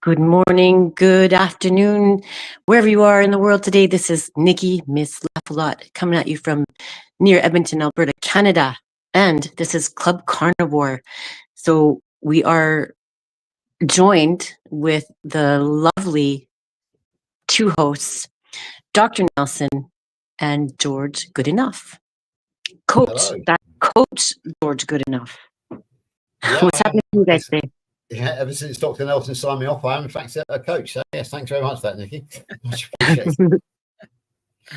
Good morning, good afternoon, wherever you are in the world today. This is Nikki, Miss Laugh-A-Lot, coming at you from near Edmonton, Alberta, Canada. And this is Club Carnivore. So we are joined with the lovely two hosts, Dr. Nelson and George Goodenough. Hello. Coach George Goodenough. Yeah, What's happening to you guys today? Yeah, ever since Dr. Nelson signed me off, I am in fact a coach. So yes, thanks very much for that, Nikki. Much appreciated.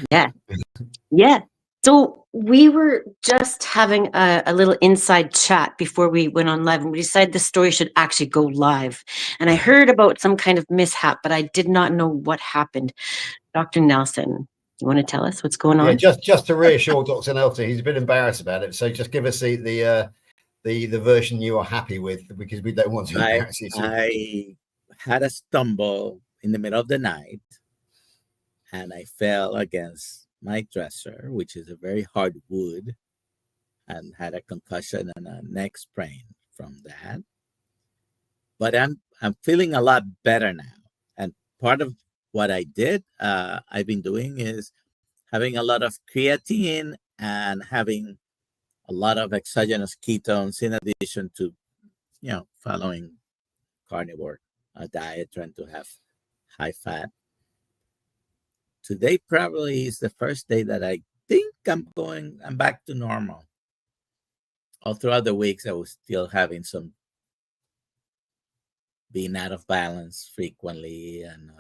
Yeah. So we were just having a little inside chat before we went on live, and we decided the story should actually go live. And I heard about some kind of mishap, but I did not know what happened. Dr. Nelson, you want to tell us what's going on? Yeah, just to reassure Dr. Nelson, he's a bit embarrassed about it. So just give us the version you are happy with, because we don't want to embarrass you. I had a stumble in the middle of the night, and I fell against my dresser, which is a very hard wood, and had a concussion and a neck sprain from that. But I'm feeling a lot better now. And part of what I've been doing is having a lot of creatine and having a lot of exogenous ketones in addition to, following carnivore diet, trying to have high fat. Today probably is the first day that I think I'm back to normal. All throughout the weeks, I was still having some being out of balance frequently, and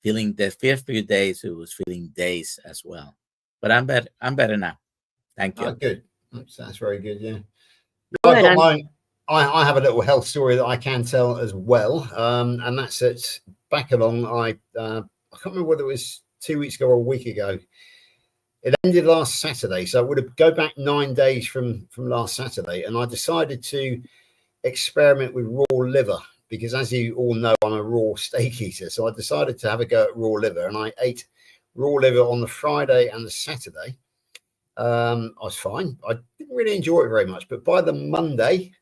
feeling the first few days, it was feeling days as well. But I'm better now. Thank you. Oh, good. That's very good. Yeah. Good. I have a little health story that I can tell as well, and that's it. Back along, I can't remember whether it was 2 weeks ago or a week ago. It ended last Saturday, so I would have go back 9 days from last Saturday, and I decided to experiment with raw liver because, as you all know, I'm a raw steak eater. So I decided to have a go at raw liver, and I ate raw liver on the Friday and the Saturday. I was fine. I didn't really enjoy it very much, but by the Monday,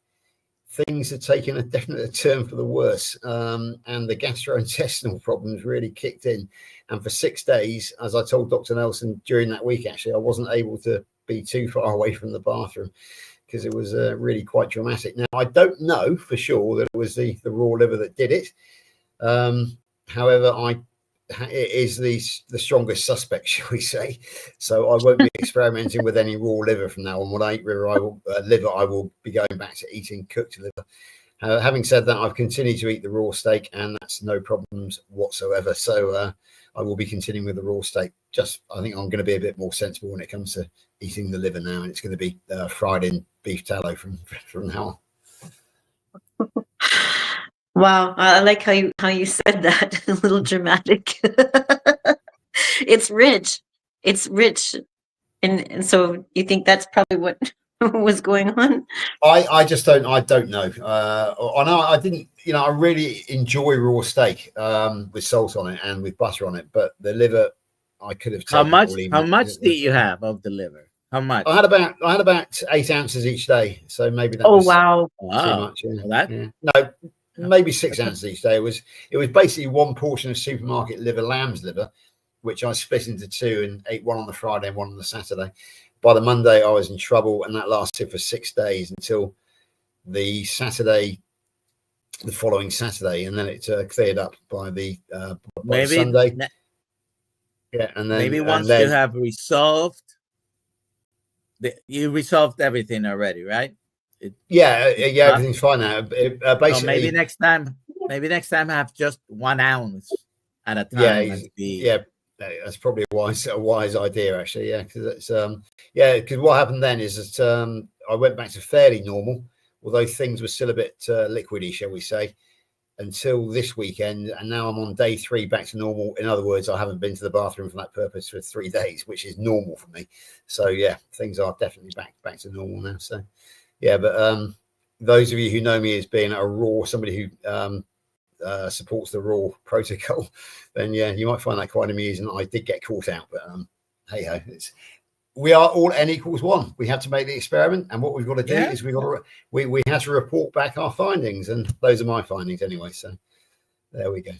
things had taken a definite turn for the worse, and the gastrointestinal problems really kicked in. And for 6 days, as I told Dr. Nelson during that week, actually, I wasn't able to be too far away from the bathroom because it was really quite dramatic. Now, I don't know for sure that it was the raw liver that did it. However, it is the strongest suspect, shall we say. So I won't be experimenting with any raw liver from now on. When I eat liver, I will be going back to eating cooked liver. Having said that, I've continued to eat the raw steak, and that's no problems whatsoever. So I will be continuing with the raw steak. I think I'm going to be a bit more sensible when it comes to eating the liver now, and it's going to be fried in beef tallow from now on. Wow, I like how you said that. A little dramatic. It's rich. And so you think that's probably what was going on? I don't know. I know I didn't, I really enjoy raw steak with salt on it and with butter on it, but the liver I could have taken. How much do you have of the liver? How much? I had about 8 ounces each day, so maybe that was wow. Too much. Yeah. No, maybe 6 ounces each day. It was basically one portion of supermarket liver, lamb's liver, which I split into two and ate one on the Friday and one on the Saturday. By the Monday, I was in trouble, and that lasted for 6 days until the following Saturday, and then it cleared up by the Sunday. Yeah, and then maybe once you have resolved, you resolved everything already, right? Everything's fine now. Basically, so maybe next time have just 1 ounce at a time. That's probably a wise idea, actually. Yeah, because because what happened then is that I went back to fairly normal, although things were still a bit liquidy, shall we say, until this weekend, and now I'm on day 3 back to normal. In other words, I haven't been to the bathroom for that purpose for 3 days, which is normal for me. So yeah, things are definitely back to normal now. So yeah, but those of you who know me as being somebody who supports the raw protocol, then yeah, you might find that quite amusing. I did get caught out, but hey ho, we are all n equals 1. We have to make the experiment, and what we've got to do is we have to report back our findings, and those are my findings anyway. So there we go.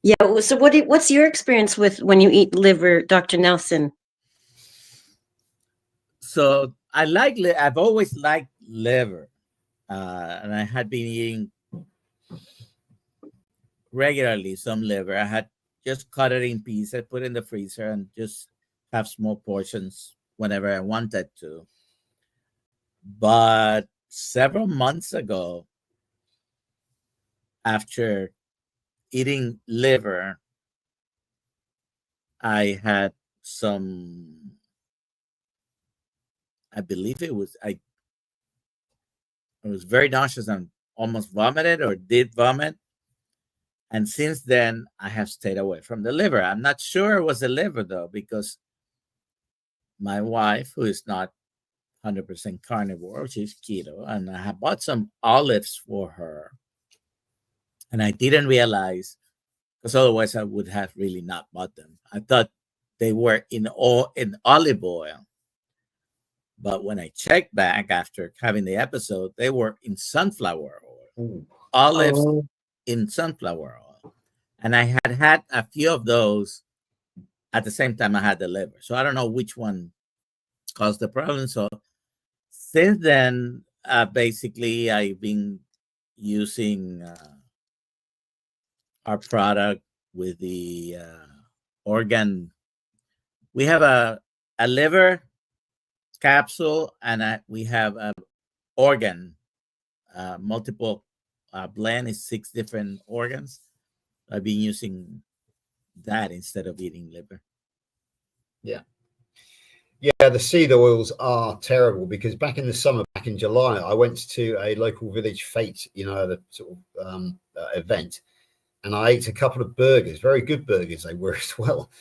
Yeah. So what's your experience with when you eat liver, Dr. Nelson? So I've always liked liver, and I had been eating regularly some liver. I had just cut it in pieces, put it in the freezer, and just have small portions whenever I wanted to. But several months ago, after eating liver, I had some, I believe I was very nauseous and almost vomited or did vomit. And since then, I have stayed away from the liver. I'm not sure it was the liver, though, because my wife, who is not 100% carnivore, she's keto, and I have bought some olives for her. And I didn't realize, because otherwise I would have really not bought them. I thought they were in olive oil. But when I checked back after having the episode, they were in sunflower oil. Ooh. Olives in sunflower oil. And I had a few of those at the same time I had the liver. So I don't know which one caused the problem. So since then, basically, I've been using our product with the organ. We have a liver capsule, and we have a organ, multiple blend is 6 different organs. I've been using that instead of eating liver. Yeah. Yeah, the seed oils are terrible, because back in the summer, back in July, I went to a local village fete, the sort of event, and I ate a couple of burgers, very good burgers they were as well.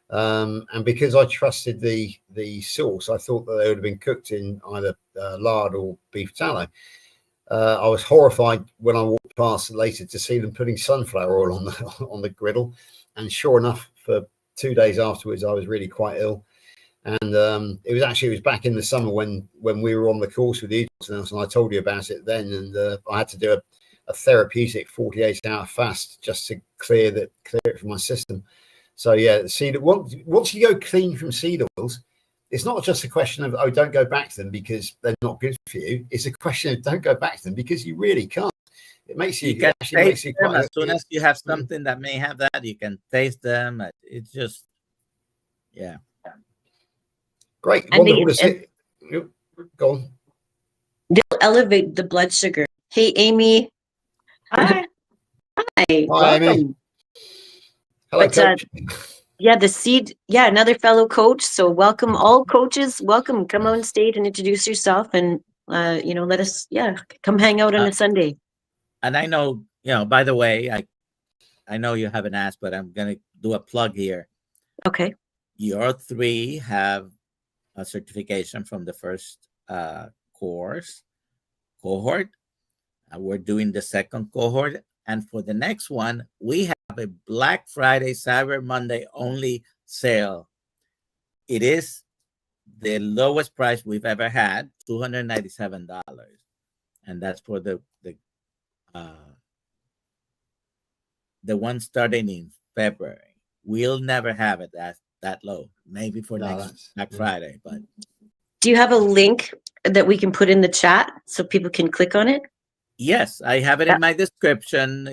And because I trusted the sauce, I thought that they would have been cooked in either lard or beef tallow. I was horrified when I walked past later to see them putting sunflower oil on the griddle, and sure enough, for 2 days afterwards, I was really quite ill. And it was back in the summer when we were on the course with you, and I told you about it then, and I had to do a therapeutic 48-hour fast just to clear it from my system. So yeah, once you go clean from seed oils, it's not just a question of don't go back to them because they're not good for you. It's a question of don't go back to them because you really can't. It makes you can taste them quite, as soon as you have something that may have that. You can taste them. It's just great, and wonderful to see. Go on. They'll elevate the blood sugar. Hey, Amy. Hi. Hi. Welcome. Amy. Hello, coach. The seed. Yeah, another fellow coach. So welcome, all coaches. Welcome. Come on stage and introduce yourself, and let us. Yeah, come hang out on a Sunday. And I know, by the way, I know you haven't asked, but I'm gonna do a plug here. Okay. Your 3 have a certification from the first cohort. We're doing the second cohort, and for the next one, we have a Black Friday, Cyber Monday only sale. It is the lowest price we've ever had, $297, and that's for the one starting in February. We'll never have it that low. Maybe for next Black Friday, but. Do you have a link that we can put in the chat so people can click on it? Yes, I have it in my description.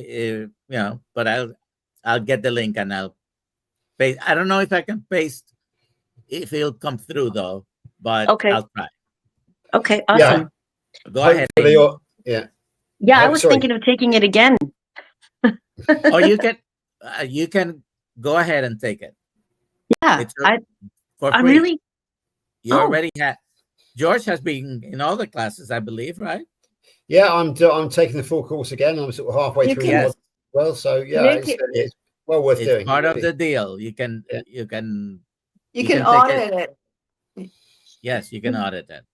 But I'll get the link and I'll paste. I don't know if I can paste if it'll come through though, but okay. I'll try. Okay, awesome. Yeah. Go ahead. Yeah, I was thinking of taking it again. Oh, you can go ahead and take it. Yeah, I'm really. You already have. George has been in all the classes, I believe, right? Yeah, I'm taking the full course again. I'm sort of halfway through the well, so yeah, it's well worth doing. Part of the deal. You can audit it. Yes, you can audit it.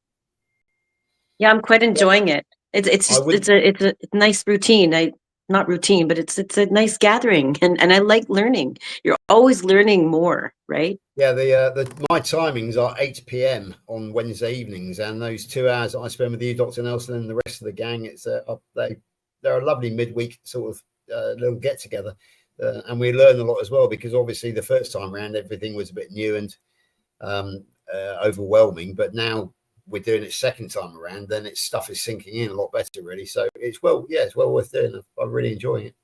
Yeah, I'm quite enjoying it. It's a nice routine. not routine, but it's a nice gathering, and I like learning. You're always learning more, right? Yeah, my timings are 8 p.m. on Wednesday evenings, and those 2 hours that I spend with you, Dr. Nelson, and the rest of the gang, they're a lovely midweek sort of little get together, and we learn a lot as well, because obviously the first time around everything was a bit new and overwhelming, but now we're doing it second time around, then stuff is sinking in a lot better, really. So it's well worth doing. I'm really enjoying it.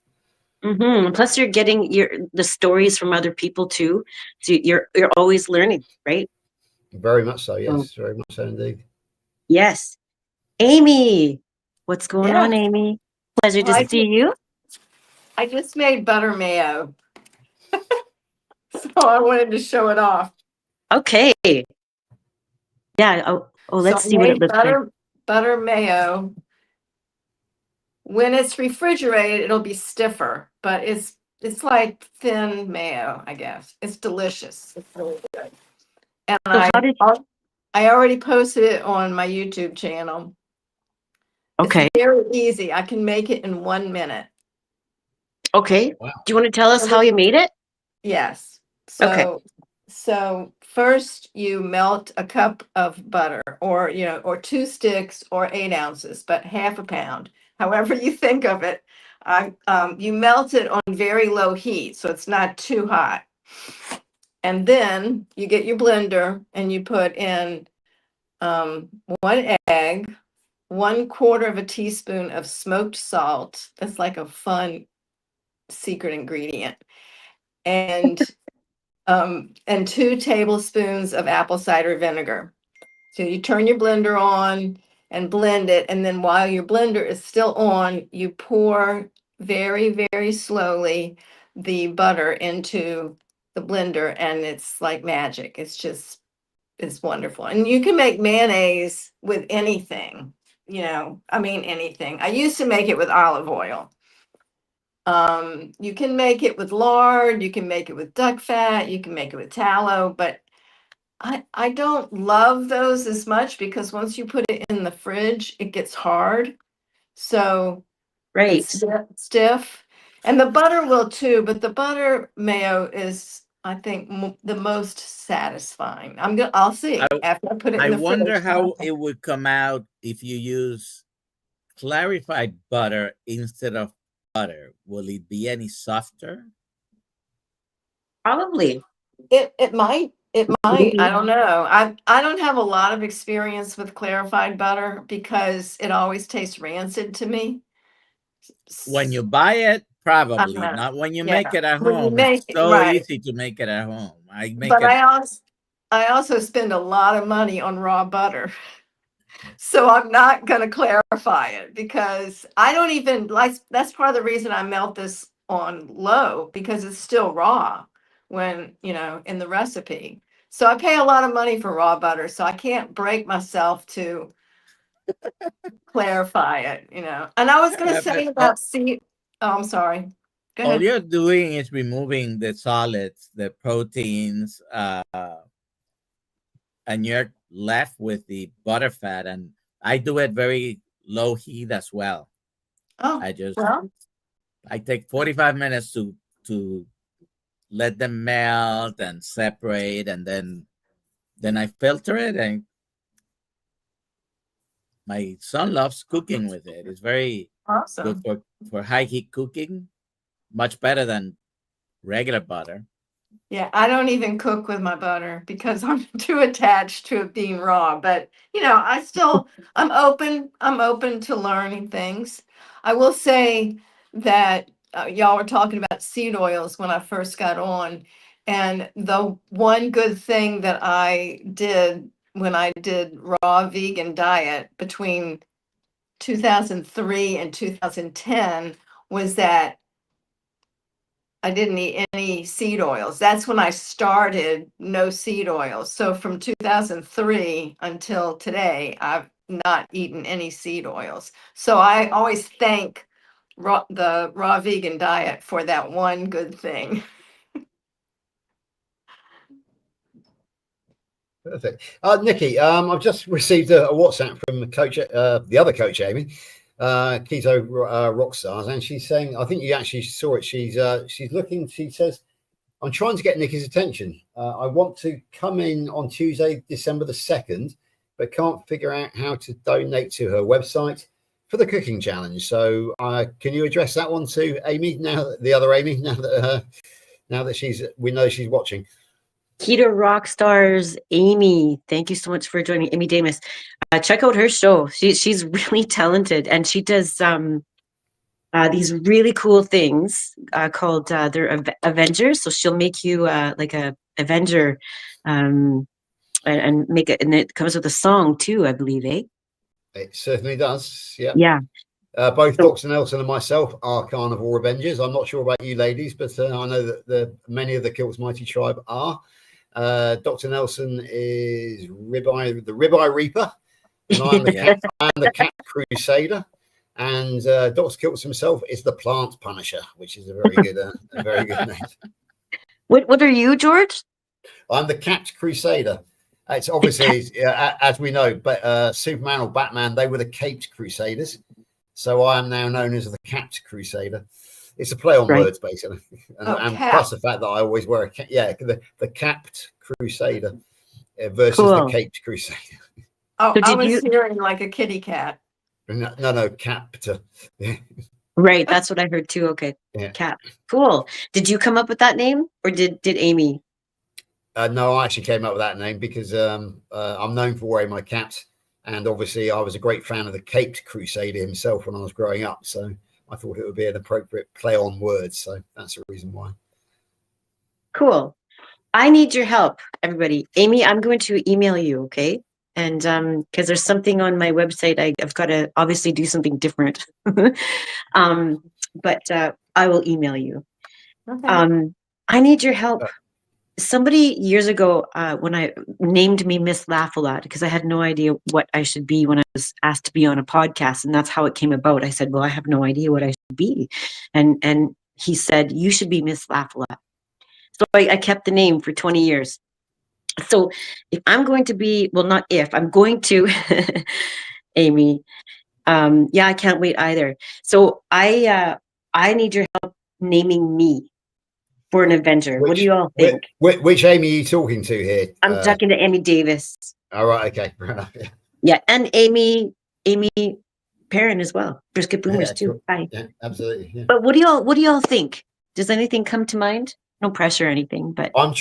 Plus, you're getting the stories from other people too, so you're always learning, right? Very much so, yes, very much so indeed. Yes, Amy, what's going on, Yeah. Amy? Pleasure Well, to see you. I just made butter mayo, so I wanted to show it off. Okay. Yeah. Oh, let's So I see what it made looks like. butter mayo. When it's refrigerated, it'll be stiffer, but it's like thin mayo, I guess. It's delicious. It's really good. And So how did? I already posted it on my YouTube channel. Okay. It's very easy. I can make it in 1 minute. Okay. Wow. Do you want to tell us how you made it? Yes. Okay. So first you melt a cup of butter, or or 2 sticks, or 8 ounces, but half a pound, however you think of it. You melt it on very low heat, so it's not too hot. And then you get your blender and you put in 1 egg, 1/4 of a teaspoon of smoked salt. That's like a fun secret ingredient. And 2 tablespoons of apple cider vinegar. So you turn your blender on and blend it, and then while your blender is still on, you pour very, very slowly the butter into the blender, and it's like magic. It's wonderful. And you can make mayonnaise with anything, I mean anything. I used to make it with olive oil. You can make it with lard, you can make it with duck fat, you can make it with tallow, but I don't love those as much, because once you put it in the fridge, it gets hard. So Right. it's stiff. And the butter will too, but the butter mayo is, I think, the most satisfying. I'll see after I put it I in the wonder fridge. how it would come out if you use clarified butter instead of butter. Will it be any softer? Probably. It might. It might. I Maybe. don't know. I don't have a lot of experience with clarified butter, because it always tastes rancid to me. When you buy it, probably Uh, not when you yeah. make it at When you home. It's make it, so right. easy to make it at home. I make But it. I also spend a lot of money on raw butter. So I'm not going to clarify it, because I don't even like, that's part of the reason I melt this on low, because it's still raw when, in the recipe. So I pay a lot of money for raw butter, so I can't break myself to clarify it. And I was going to say But about oh, I'm sorry. Go all ahead. you're doing is removing the solids, the proteins, and you're left with the butter fat. And I do it very low heat as well. Oh, I just well, I take 45 minutes to let them melt and separate, and then I filter it. And my son loves cooking with it. It's very good awesome. for high heat cooking, much better than regular butter. Yeah, I don't even cook with my butter, because I'm too attached to it being raw. But I'm open to learning things. I will say that y'all were talking about seed oils when I first got on, and the one good thing that I did when I did raw vegan diet between 2003 and 2010 was that I didn't eat any seed oils. That's when I started no seed oils. So from 2003 until today, I've not eaten any seed oils. So I always thank the raw vegan diet for that one good thing. Perfect. Nikki, I've just received a WhatsApp from the other coach, Amy. Keto Rock Stars, and she's saying, I think you actually saw it. She's looking. She says, "I'm trying to get Nikki's attention. I want to come in on Tuesday, December the 2nd, but can't figure out how to donate to her website for the cooking challenge. So, can you address that one to Amy now? The other Amy, now that we know she's watching." Keto Rock Stars, Amy. Thank you so much for joining, Amy Damus. Check out her show. She's really talented, and she does these really cool things called they're Avengers. So she'll make you like a Avenger, and make it, and it comes with a song too, I believe, eh? It certainly does. Yeah. Yeah. Both So- Dr. Nelson and myself are carnivore Avengers. I'm not sure about you ladies, but I know that many of the Kilts Mighty tribe are. Dr. Nelson is the Ribeye Reaper, and I'm the Cat Crusader, and Dr. Kilts himself is the Plant Punisher, which is a very good name. What are you, George? I'm the Cat Crusader. It's obviously, as we know, but Superman or Batman, they were the Caped Crusaders. So I am now known as the Cat Crusader. It's a play on words, basically, and plus the fact that I always wear a cap. Yeah, the Capped Crusader versus the Caped Crusader. Oh, so I was hearing like a kitty cat. No, capped. Right, that's what I heard too. Okay, yeah. Cap. Cool. Did you come up with that name, or did Amy? No, I actually came up with that name because I'm known for wearing my caps, and obviously I was a great fan of the Caped Crusader himself when I was growing up. So I thought it would be an appropriate play on words. So that's the reason why. Cool. I need your help, everybody. Amy, I'm going to email you, okay? And because there's something on my website, I've got to obviously do something different. But I will email you. Okay. I need your help. Somebody years ago, when I named me Miss Laugh-A-Lot, because I had no idea what I should be when I was asked to be on a podcast, and that's how it came about. I said, well, I have no idea what I should be. And he said, you should be Miss Laugh-A-Lot. So I kept the name for 20 years. So if I'm going to be, well, not if, I'm going to, Amy, yeah, I can't wait either. So I need your help naming me for an Avenger. What do you all think? Which Amy are you talking to here? I'm talking to Amy Davis. All right, okay. Yeah, and Amy Perrin as well. Brisket Boomers too. Cool. Hi. Yeah, absolutely. Yeah. But what do y'all think? Does anything come to mind? No pressure or anything, but I'm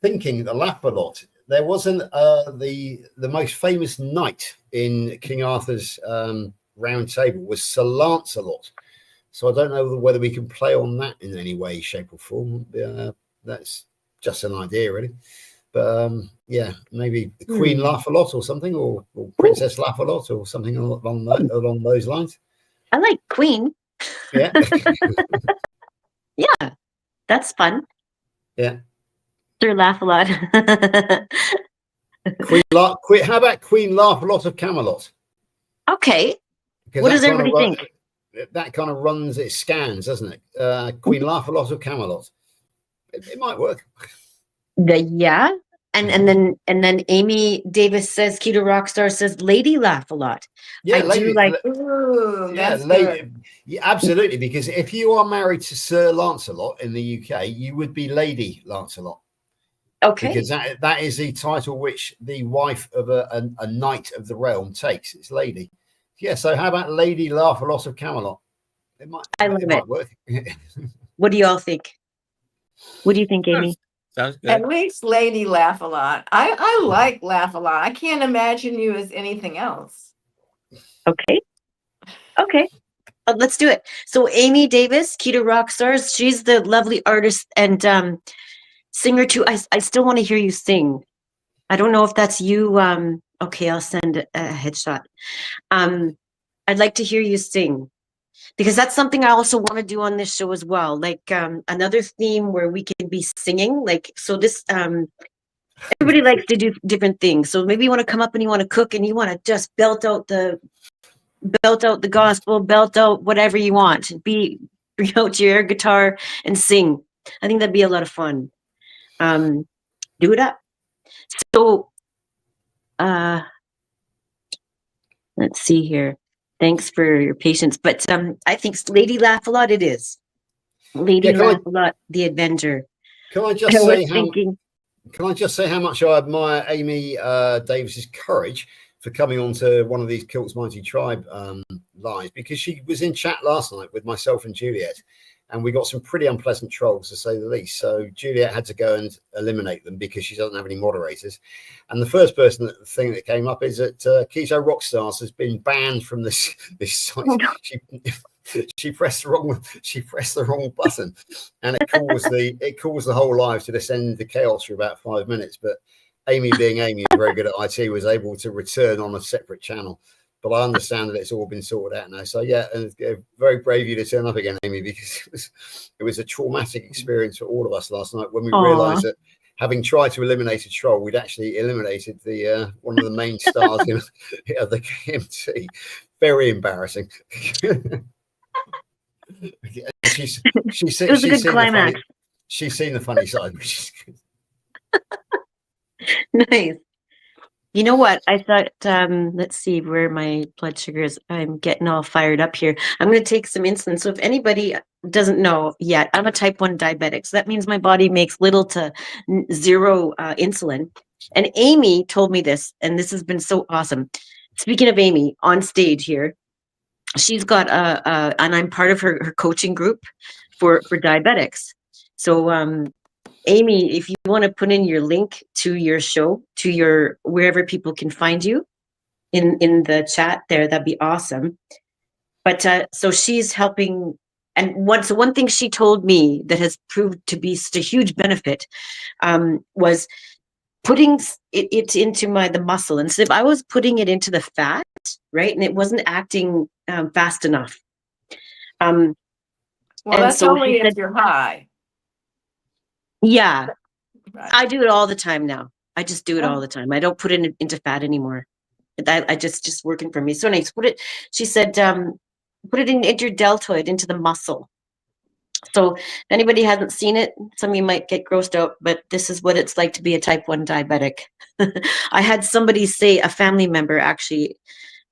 thinking the Laugh-A-Lot. There wasn't the most famous knight in King Arthur's round table was Sir Lancelot. So I don't know whether we can play on that in any way, shape, or form. That's just an idea, really. But yeah, maybe the Queen Laugh-A-Lot or something, or Princess Laugh-A-Lot or something along those lines. I like Queen. Yeah. Yeah, that's fun. Yeah. Sir Laugh-A-Lot. How about Queen Laugh-A-Lot of Camelot? Okay. What does everybody think? That kind of runs, it scans, doesn't it? Queen Laugh-A-Lot of Camelot. It might work. Yeah. And then Amy Davis says, Keto Rockstar says, Lady Laugh-A-Lot. Yeah, lady, that's good. Yeah, absolutely. Because if you are married to Sir Lancelot in the UK, you would be Lady Lancelot. Okay. Because that is the title which the wife of a knight of the realm takes. It's Lady. Yeah. So how about Lady Laugh-A-Lot of Camelot? It might work. What do you all think? What do you think, Amy? Sounds good. At least Lady Laugh-A-Lot. I like Laugh-A-Lot. I can't imagine you as anything else. Okay. Let's do it. So Amy Davis, Keto Rockstars, she's the lovely artist and singer too. I still want to hear you sing. I don't know if that's you. Okay, I'll send a headshot. I'd like to hear you sing, because that's something I also want to do on this show as well. Like another theme where we can be singing. Like, so this, everybody likes to do different things. So maybe you want to come up and you want to cook and you want to just belt out the gospel, belt out whatever you want. Bring out your air guitar and sing. I think that'd be a lot of fun. Do it up. So, let's see here. Thanks for your patience. But I think Lady Laugh a Lot it is. Lady Yeah, Laugh a Lot, the Avenger. can I I just was say how thinking, Can I just say how much I admire Amy Davis's courage for coming on to one of these Kilt's Mighty Tribe lives, because she was in chat last night with myself and Juliet, and we got some pretty unpleasant trolls, to say the least. So Juliet had to go and eliminate them because she doesn't have any moderators. And the first thing that came up is that Keto Rockstars has been banned from this site. She pressed the wrong button, and it caused the whole live to descend into chaos for about 5 minutes. But Amy, being Amy and very good at IT, was able to return on a separate channel. But I understand that it's all been sorted out now. So yeah, and very brave of you to turn up again, Amy, because it was a traumatic experience for all of us last night when we realised that, having tried to eliminate a troll, we'd actually eliminated the one of the main stars of the KMT. Very embarrassing. She's it was a good climax. She's seen the funny side, which is good. Nice. You know what? I thought, let's see where my blood sugar is. I'm getting all fired up here. I'm going to take some insulin. So if anybody doesn't know yet, I'm a type 1 diabetic. So that means my body makes little to zero insulin. And Amy told me this, and this has been so awesome. Speaking of Amy, on stage here, she's got and I'm part of her coaching group for diabetics. So Amy, if you want to put in your link to your show, to your wherever people can find you in the chat there, that'd be awesome. But so she's helping, and one thing she told me that has proved to be such a huge benefit was putting it into the muscle. And so if I was putting it into the fat, right, and it wasn't acting fast enough. Well, that's so only if you're high. Yeah, right. I do it all the time now. I just do it all the time. I don't put it into fat anymore. I just working for me. So nice. She said, put it into your deltoid, into the muscle. So if anybody hasn't seen it, some of you might get grossed out, but this is what it's like to be a type 1 diabetic. I had somebody say, a family member actually,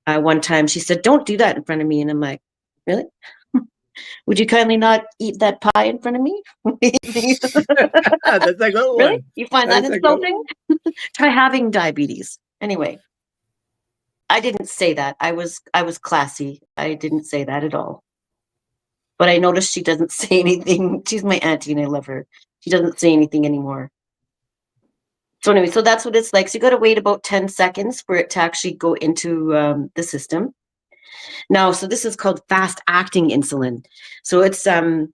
one time, she said, don't do that in front of me. And I'm like, really? Would you kindly not eat that pie in front of me? That's a good one. Really? You find that insulting? Try having diabetes. Anyway, I didn't say that. I was classy. I didn't say that at all. But I noticed she doesn't say anything. She's my auntie and I love her. She doesn't say anything anymore. So anyway, so that's what it's like. So you got to wait about 10 seconds for it to actually go into the system. Now, so this is called fast acting insulin. So it's I'm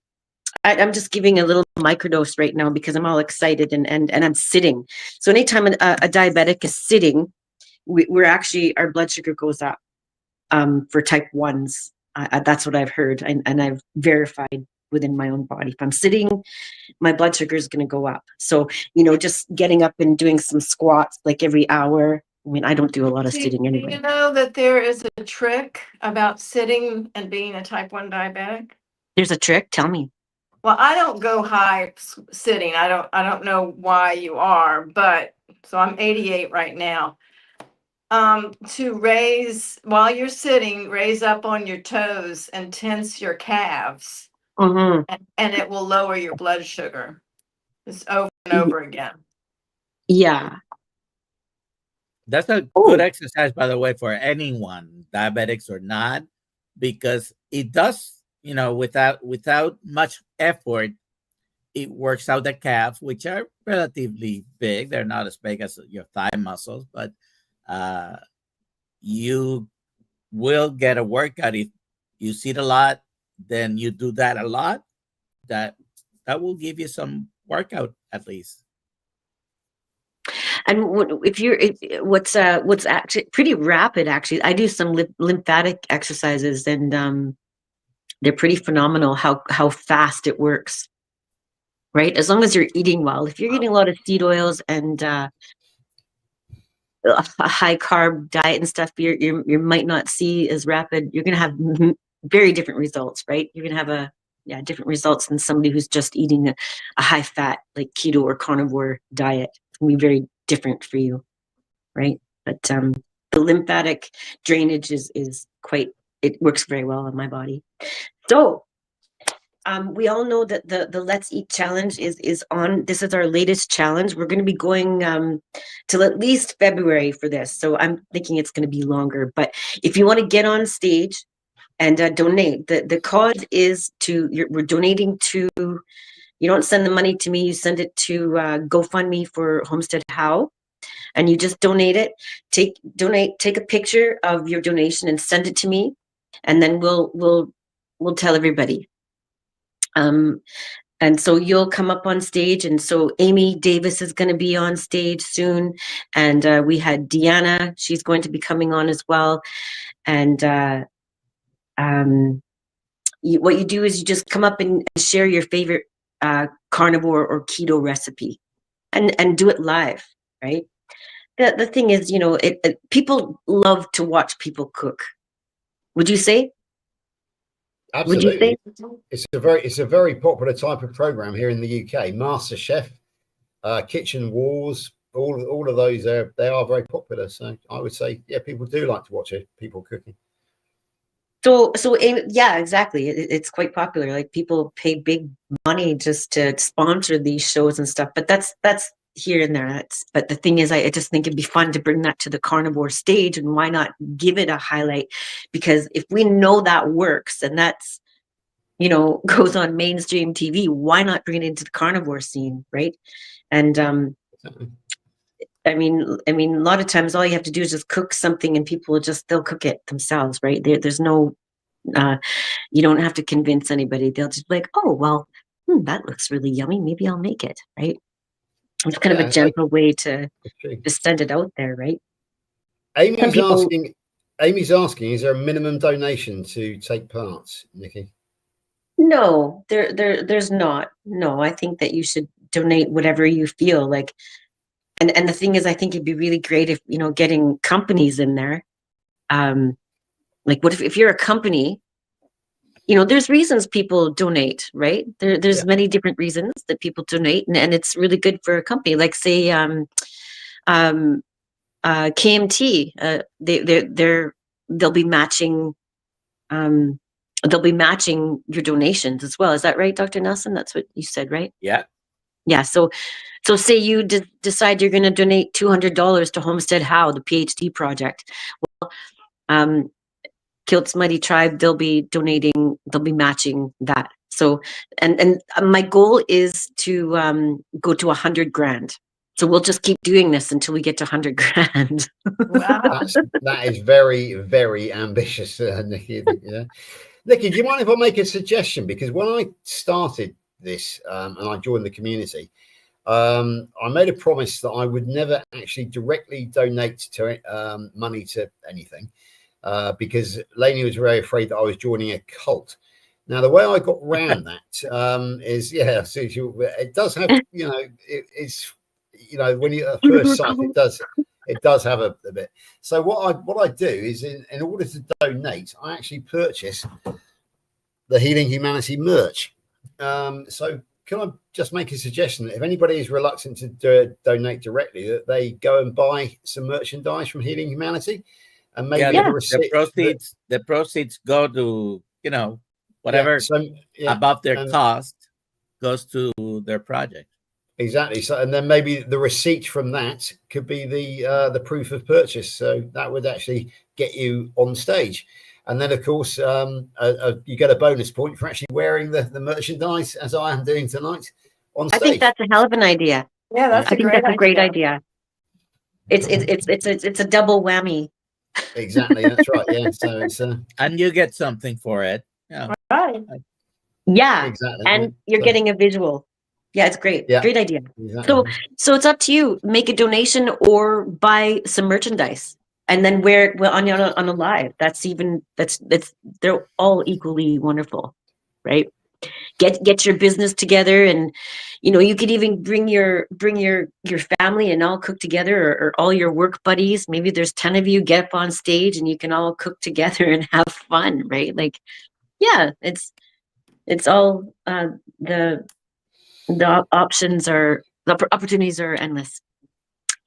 just giving a little microdose right now because I'm all excited and I'm sitting. So anytime a diabetic is sitting, we're actually, our blood sugar goes up for type 1s. That's what I've heard, and I've verified within my own body. If I'm sitting, my blood sugar is going to go up. So, just getting up and doing some squats like every hour. I mean, I don't do a lot of sitting anyway. Do you know that there is a trick about sitting and being a type 1 diabetic? There's a trick? Tell me. Well, I don't go high sitting. I don't know why you are, but so I'm 88 right now. To raise, while you're sitting, raise up on your toes and tense your calves, and it will lower your blood sugar. Just over and over again. Yeah. That's a good exercise, by the way, for anyone, diabetics or not, because it does, without much effort, it works out the calves, which are relatively big. They're not as big as your thigh muscles, but you will get a workout. If you sit a lot, then you do that a lot. That will give you some workout at least. And what's actually pretty rapid, actually, I do some lymphatic exercises, and they're pretty phenomenal how fast it works, right? As long as you're eating well. If you're eating a lot of seed oils and a high carb diet and stuff, you might not see as rapid. You're going to have very different results, right? You're going to have different results than somebody who's just eating a high fat, like keto or carnivore diet. It's going to be very different for you, right? But the lymphatic drainage is quite it works very well on my body. So we all know that the Let's Eat challenge is on. This is our latest challenge. We're going to be going till at least February for this. So I'm thinking it's going to be longer. But if you want to get on stage and donate, the cause is we're donating to. You don't send the money to me. You send it to GoFundMe for Homestead How, and you just donate it. Take a picture of your donation and send it to me, and then we'll tell everybody. And so you'll come up on stage, and so Amy Davis is going to be on stage soon, and we had Deanna, she's going to be coming on as well. And what you do is you just come up and share your favorite carnivore or keto recipe, and do it live, right? The thing is, people love to watch people cook. Would you say? Absolutely. It's a very popular type of program here in the UK. Master Chef, Kitchen Wars, all of those they are very popular. So I would say, yeah, people do like to watch people cooking. So yeah, exactly. It's quite popular. Like people pay big money just to sponsor these shows and stuff. But that's here and there. But the thing is, I just think it'd be fun to bring that to the carnivore stage, and why not give it a highlight? Because if we know that works and that's, goes on mainstream TV, why not bring it into the carnivore scene, right? And I mean, a lot of times all you have to do is just cook something, and people they'll cook it themselves, right? There's no, you don't have to convince anybody. They'll just be like, oh, well, that looks really yummy. Maybe I'll make it, right? It's kind of a gentle way to send it out there, right? Amy's asking, is there a minimum donation to take part, Nikki? No, there's not. No, I think that you should donate whatever you feel like. And the thing is, I think it'd be really great if, getting companies in there. Like what if you're a company, there's reasons people donate, right? There's many different reasons that people donate, and it's really good for a company. Like say, KMT, they'll be matching, your donations as well. Is that right, Dr. Nelson? That's what you said, right? Yeah. Yeah. So say you decide you're going to donate $200 to Homestead How, the PhD project. Well, Kilt's Mighty Tribe, they'll be matching that. So, and my goal is to go to 100 grand. So we'll just keep doing this until we get to 100 grand. Wow. That is very, very ambitious, Nikki. Yeah. Nikki, do you mind if I make a suggestion? Because when I started this and I joined the community, I made a promise that I would never actually directly donate to money to anything, because Lainey was very afraid that I was joining a cult. Now, the way I got around that is, so it does have, it's, when you at first sight, it does have a bit. So what I do is in order to donate, I actually purchase the Healing Humanity merch. So can I just make a suggestion that if anybody is reluctant to donate directly, that they go and buy some merchandise from Healing Humanity, and maybe the proceeds go to, whatever above their cost goes to their project. Exactly. So, and then maybe the receipt from that could be the proof of purchase. So that would actually get you on stage. And then, of course, you get a bonus point for actually wearing the merchandise, as I am doing tonight on stage. I think that's a hell of an idea. Yeah, that's a great idea. It's a double whammy. Exactly. That's right. Yeah. So it's and you get something for it. Yeah. Right. Yeah. Exactly. And you're getting a visual. Yeah, it's great. Yeah. Great idea. Exactly. So it's up to you. Make a donation or buy some merchandise and then wear it on a live. They're all equally wonderful, right? Get your business together, and you could even bring your family and all cook together, or all your work buddies. Maybe there's 10 of you, get up on stage and you can all cook together and have fun, right? Like, yeah, it's all the options the opportunities are endless.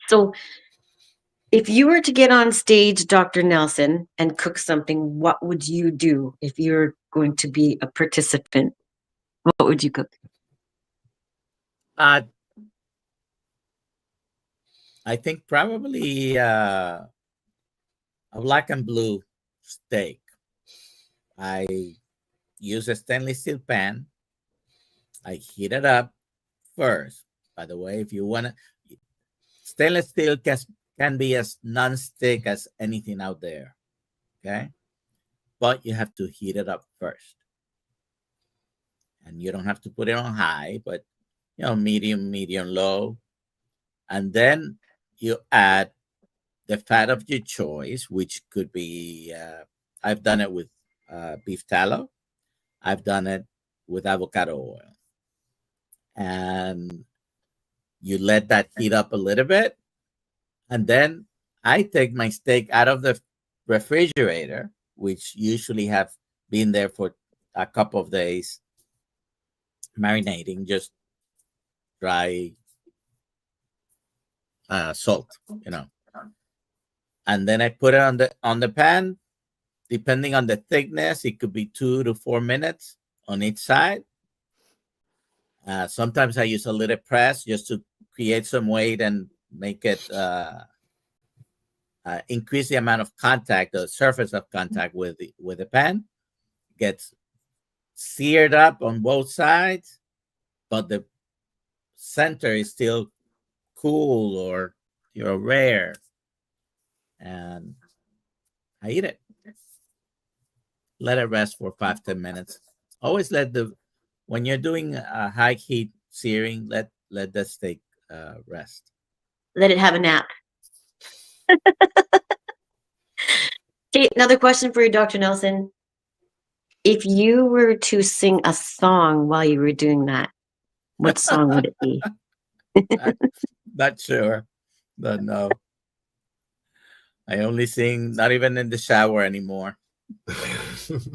So If you were to get on stage, Dr. Nelson, and cook something, what would you do if you're going to be a participant? What would you cook? I think probably a black and blue steak. I use a stainless steel pan. I heat it up first. By the way, if you want to, stainless steel can be as non-stick as anything out there. Okay. But you have to heat it up first. And you don't have to put it on high, but medium, low. And then you add the fat of your choice, which could be, I've done it with beef tallow. I've done it with avocado oil. And you let that heat up a little bit. And then I take my steak out of the refrigerator, which usually have been there for a couple of days, marinating, just dry salt, and then I put it on the pan. Depending on the thickness, it could be 2 to 4 minutes on each side. Sometimes I use a little press just to create some weight and make it increase the amount of contact, the surface of contact with the pan. Gets seared up on both sides, but the center is still cool or rare, and I eat it. Let it rest for 5-10 minutes. Always when you're doing a high heat searing, let the steak rest. Let it have a nap. Okay, another question for you, Dr. Nelson. If you were to sing a song while you were doing that, what song would it be? Not sure. But no. I only sing, not even in the shower anymore.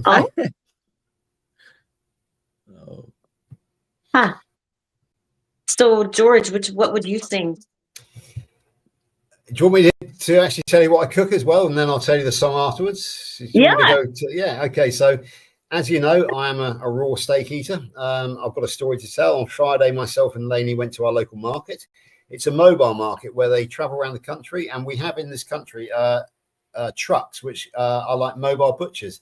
Oh? Oh. Huh. So, George, what would you sing? Do you want me to actually tell you what I cook as well, and then I'll tell you the song afterwards? Yeah. Okay. So, as you know, I am a raw steak eater. I've got a story to tell. On Friday, myself and Lainey went to our local market. It's a mobile market where they travel around the country, and we have in this country trucks, which are like mobile butchers.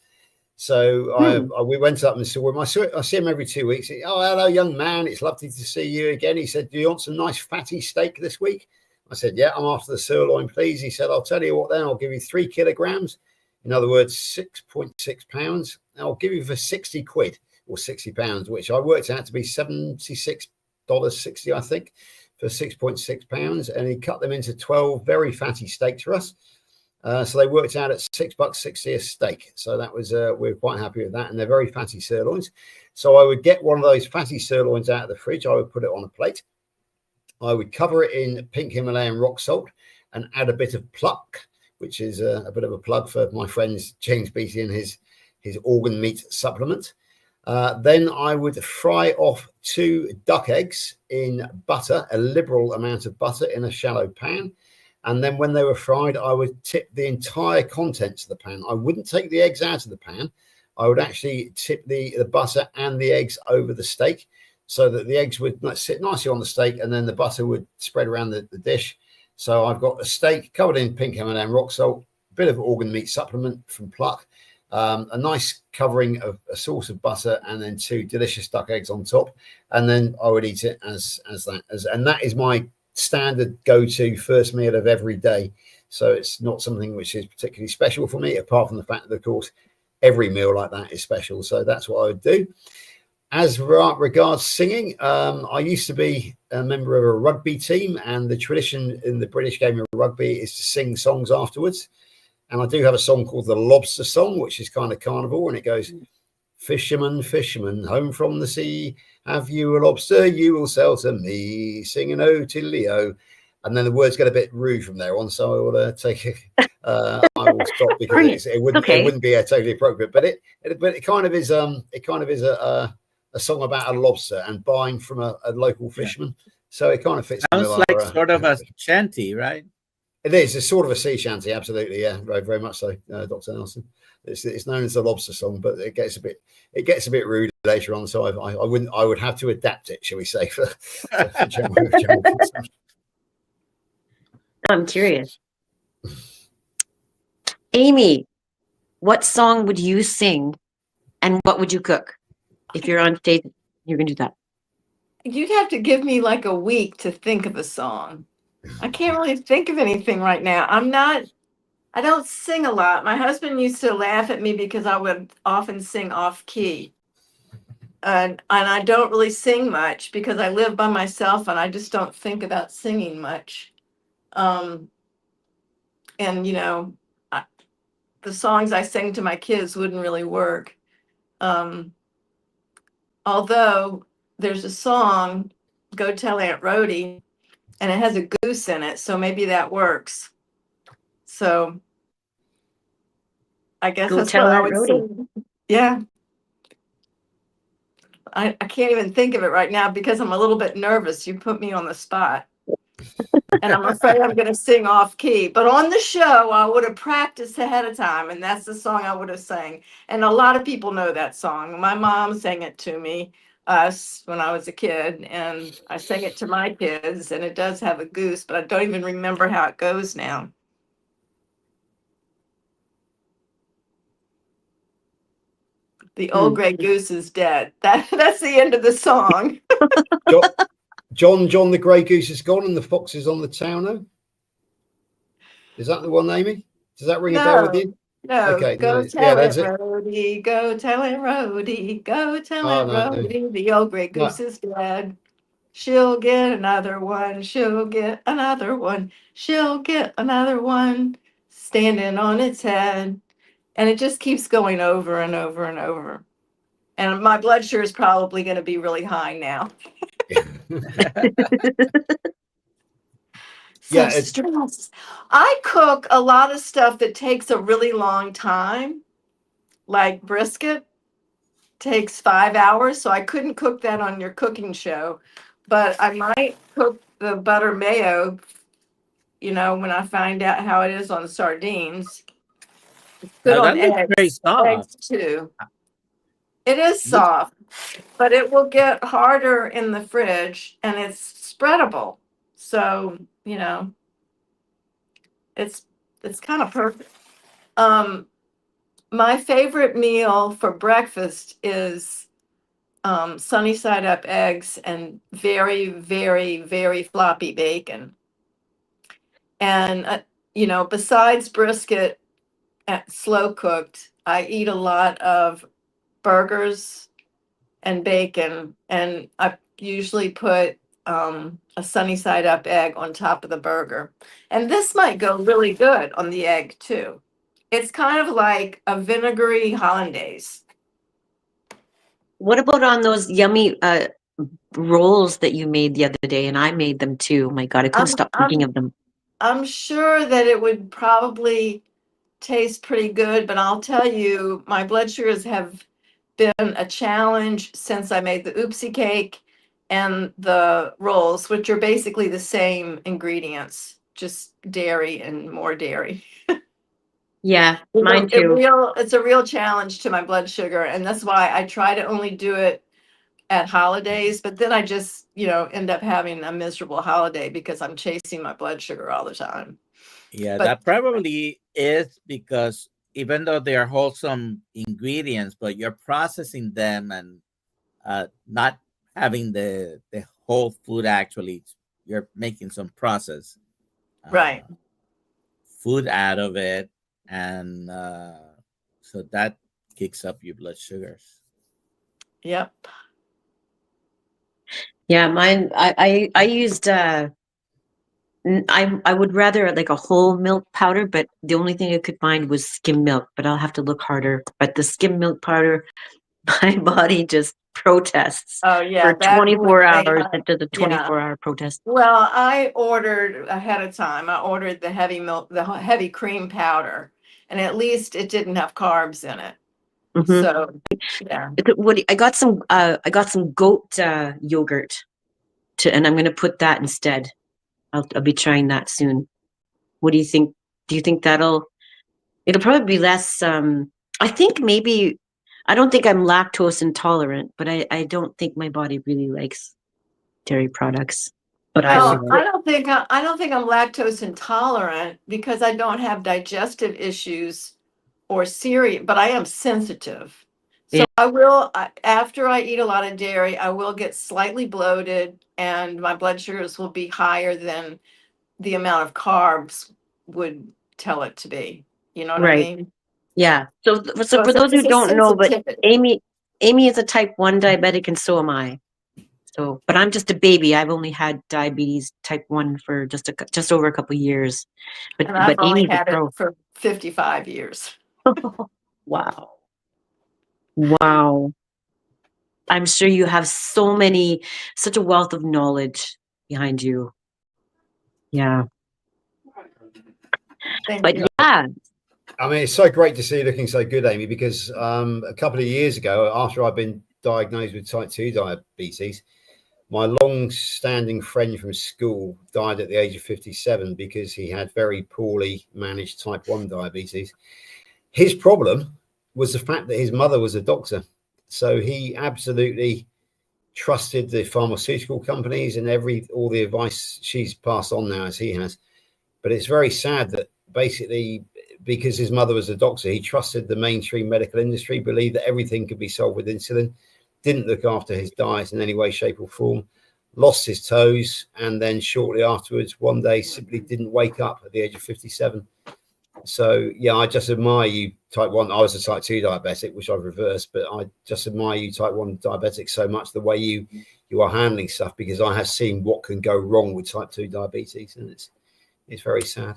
So we went up and saw him. I see him every 2 weeks. Oh, hello, young man. It's lovely to see you again. He said, do you want some nice fatty steak this week? I said, yeah, I'm after the sirloin, please. He said, I'll tell you what then. I'll give you 3 kilograms. In other words, 6.6 pounds. I'll give you for 60 quid or 60 pounds, which I worked out to be $76.60, I think, for 6.6 pounds. And he cut them into 12 very fatty steaks for us. So they worked out at $6.60 a steak. So that was, we're quite happy with that. And they're very fatty sirloins. So I would get one of those fatty sirloins out of the fridge. I would put it on a plate. I would cover it in pink Himalayan rock salt and add a bit of pluck, which is a bit of a plug for my friends James Beattie and his organ meat supplement. Then I would fry off 2 duck eggs in butter, a liberal amount of butter in a shallow pan. And then when they were fried, I would tip the entire contents of the pan. I wouldn't take the eggs out of the pan. I would actually tip the butter and the eggs over the steak so that the eggs would sit nicely on the steak and then the butter would spread around the dish. So I've got a steak covered in pink Himalayan rock salt, a bit of organ meat supplement from Pluck, a nice covering of a sauce of butter, and then 2 delicious duck eggs on top. And then I would eat it as that. And that is my standard go-to first meal of every day. So it's not something which is particularly special for me, apart from the fact that, of course, every meal like that is special. So that's what I would do. As regards singing, I used to be a member of a rugby team, and the tradition in the British game of rugby is to sing songs afterwards. And I do have a song called the Lobster Song, which is kind of carnival, and it goes, fisherman, fisherman, home from the sea, have you a lobster you will sell to me, singing oh tiddly-o. And then the words get a bit rude from there on, so I will I will stop because it wouldn't be totally appropriate. But it kind of is a song about a lobster and buying from a local fisherman. So it kind of fits. Sounds like sort of a chanty, right? It is. It's sort of a sea shanty, absolutely. Yeah, very, very much so, Dr. Nelson. It's known as the lobster song, but it gets a bit rude later on. So I would have to adapt it, shall we say, for general consumption. I'm curious. Amy, what song would you sing and what would you cook if you're on stage? You're going to do that. You'd have to give me like a week to think of a song. I can't really think of anything right now. I don't sing a lot. My husband used to laugh at me because I would often sing off key. And I don't really sing much because I live by myself and I just don't think about singing much. And, you know, the songs I sing to my kids wouldn't really work. Although there's a song, Go Tell Aunt Rhody, and it has a goose in it, so maybe that works. So I guess Go that's Tell what I Aunt would Rhody. sing. Yeah. I can't even think of it right now because I'm a little bit nervous. You put me on the spot. And I'm afraid I'm going to sing off key. But on the show, I would have practiced ahead of time, and that's the song I would have sang. And a lot of people know that song. My mom sang it to me when I was a kid, and I sang it to my kids, and it does have a goose, but I don't even remember how it goes now. The old gray goose is dead. That's the end of the song. John the Grey Goose is gone and the fox is on the town. Is that the one, Amy? Does that ring a bell with you? No, Okay, go no, tell that's it, it. Rhodey. Go tell it, Rhodey. Go tell Oh, it, no, Rhodey. The old gray no. goose is dead. She'll get another one. She'll get another one. She'll get another one. Standing on its head. And it just keeps going over and over and over. And my blood sugar is probably going to be really high now. Yeah, Stress. I cook a lot of stuff that takes a really long time, like brisket takes 5 hours, so I couldn't cook that on your cooking show, but I might cook the butter mayo, you know, when I find out how it is on sardines. It's good Now, on that looks very eggs. soft. Eggs too. It is soft, but it will get harder in the fridge and it's spreadable. So, you know, it's kind of perfect. My favorite meal for breakfast is sunny side up eggs and very, very, very floppy bacon. And, you know, besides brisket slow cooked, I eat a lot of burgers and bacon. And I usually put a sunny side up egg on top of the burger. And this might go really good on the egg too. It's kind of like a vinegary hollandaise. What about on those yummy rolls that you made the other day? And I made them too. My God, I couldn't stop thinking of them. I'm sure that it would probably taste pretty good, but I'll tell you, my blood sugars have been a challenge since I made the oopsie cake and the rolls, which are basically the same ingredients, just dairy and more dairy. Yeah, mine too. It's a real challenge to my blood sugar, and that's why I try to only do it at holidays, but then I just, you know, end up having a miserable holiday because I'm chasing my blood sugar all the time. Yeah, But that probably is because even though they are wholesome ingredients, but you're processing them and not having the whole food actually, you're making some process right. food out of it, and so that kicks up your blood sugars. Yep. Yeah, mine. I used. I would rather like a whole milk powder, but the only thing I could find was skim milk. But I'll have to look harder. But the skim milk powder, my body just protests Oh yeah, for that 24 may hours. not. It does a Yeah. 24-hour protest. Well, I ordered ahead of time. I ordered the heavy milk, the heavy cream powder, and at least it didn't have carbs in it. Mm-hmm. So yeah. I got some goat yogurt and I'm going to put that instead. I'll be trying that soon. What do you think? Do you think it'll probably be less, I think maybe, I don't think I'm lactose intolerant, but I don't think my body really likes dairy products. But I Well, will. I don't think I'm lactose intolerant because I don't have digestive issues or serious, but I am sensitive. So Yeah. after I eat a lot of dairy, I will get slightly bloated and my blood sugars will be higher than the amount of carbs would tell it to be. You know what I Right. mean? Yeah. So So for those who it's a don't know, but sensitivity. Amy is a type 1 diabetic and so am I. So, but I'm just a baby. I've only had diabetes type 1 for just over a couple of years. And I've But only Amy's a had it pro. for 55 years. Wow. Wow. I'm sure you have such a wealth of knowledge behind you. Yeah. Thank But you. yeah, I mean, it's so great to see you looking so good, Amy, because a couple of years ago, after I've been diagnosed with type 2 diabetes, my long-standing friend from school died at the age of 57 because he had very poorly managed type 1 diabetes. His problem was the fact that his mother was a doctor. So he absolutely trusted the pharmaceutical companies and all the advice she's passed on now as he has. But it's very sad that basically, because his mother was a doctor, he trusted the mainstream medical industry, believed that everything could be solved with insulin, didn't look after his diet in any way, shape, or form, lost his toes, and then shortly afterwards, one day simply didn't wake up at the age of 57. So, yeah, I just admire you, type 1. I was a type 2 diabetic, which I've reversed, but I just admire you, type 1 diabetic, so much, the way you are handling stuff, because I have seen what can go wrong with type 2 diabetes, and it's very sad.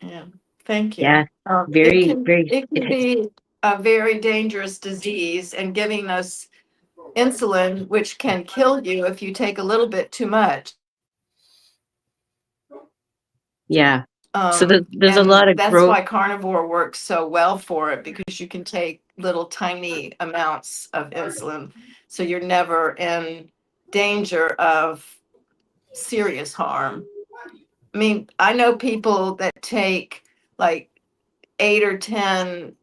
Yeah, thank you. yeah, very, very, It can be a very dangerous disease, and giving us insulin, which can kill you if you take a little bit too much. yeah. So there's a lot And of that's growth. why carnivore works so well for it, because you can take little tiny amounts of insulin, so you're never in danger of serious harm. I mean, I know people that take like 8 or 10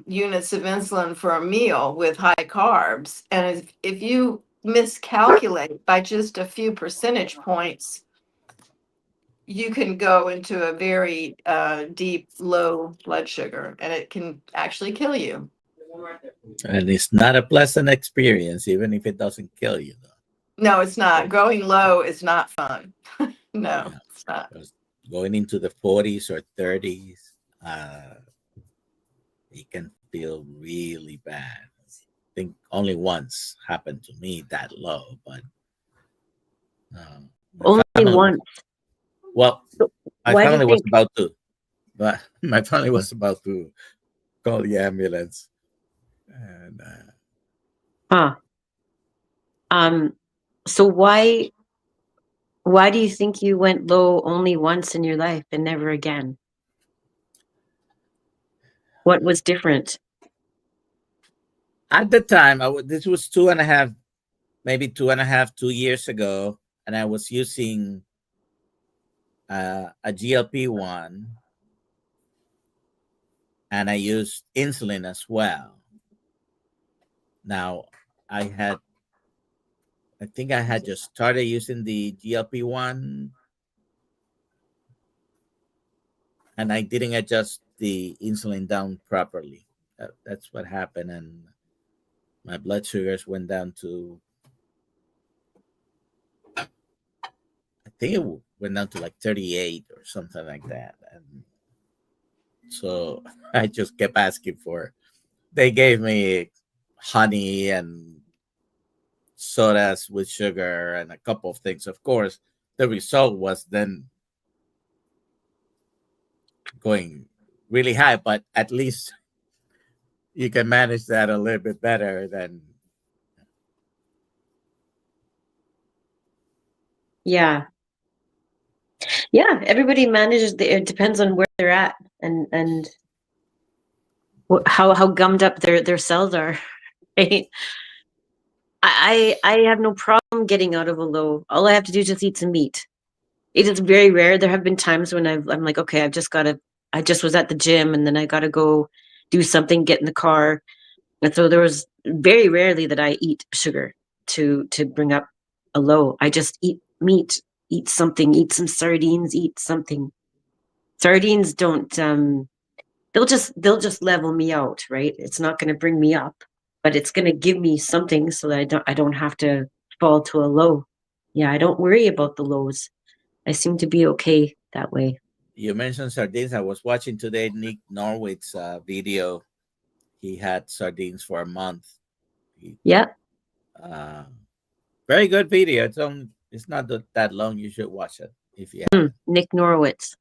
units of insulin for a meal with high carbs. And if you miscalculate by just a few percentage points, you can go into a very deep, low blood sugar, and it can actually kill you. And it's not a pleasant experience, even if it doesn't kill you, though. No, it's not. Going low is not fun. No, Yeah. it's not. Because going into the 40s or 30s, it can feel really bad. I think only once happened to me that low, but my Only family was, once. well, So my why do you family was think? about to, but my family was about to call the ambulance, and Huh. So why do you think you went low only once in your life and never again? What was different? at the time, this was 2.5, maybe 2.5, 2 years ago, and I was using a GLP-1, and I used insulin as well. Now, I think I had just started using the GLP-1, and I didn't adjust the insulin down properly. That's what happened, and my blood sugars went down to, I think it went down to like 38 or something like that. And so I just kept asking for. They gave me honey and sodas with sugar and a couple of things. Of course, the result was then going really high, but at least you can manage that a little bit better than. Yeah. Yeah, everybody manages it depends on where they're at and how gummed up their cells are. Right? I have no problem getting out of a low. All I have to do is just eat some meat. It is very rare. There have been times when I'm like, okay, I just was at the gym and then I got to go do something, get in the car. And so there was very rarely that I eat sugar to bring up a low. I just eat meat, eat something, eat some sardines, eat something. Sardines don't they'll just level me out, right? It's not going to bring me up, but it's going to give me something so that I don't have to fall to a low. Yeah, I don't worry about the lows. I seem to be okay that way. You mentioned sardines. I was watching today Nick Norwich's video. He had sardines for a month. He, Yeah. uh, very good video. It's not that long. You should watch it if you have. Nick Norwitz.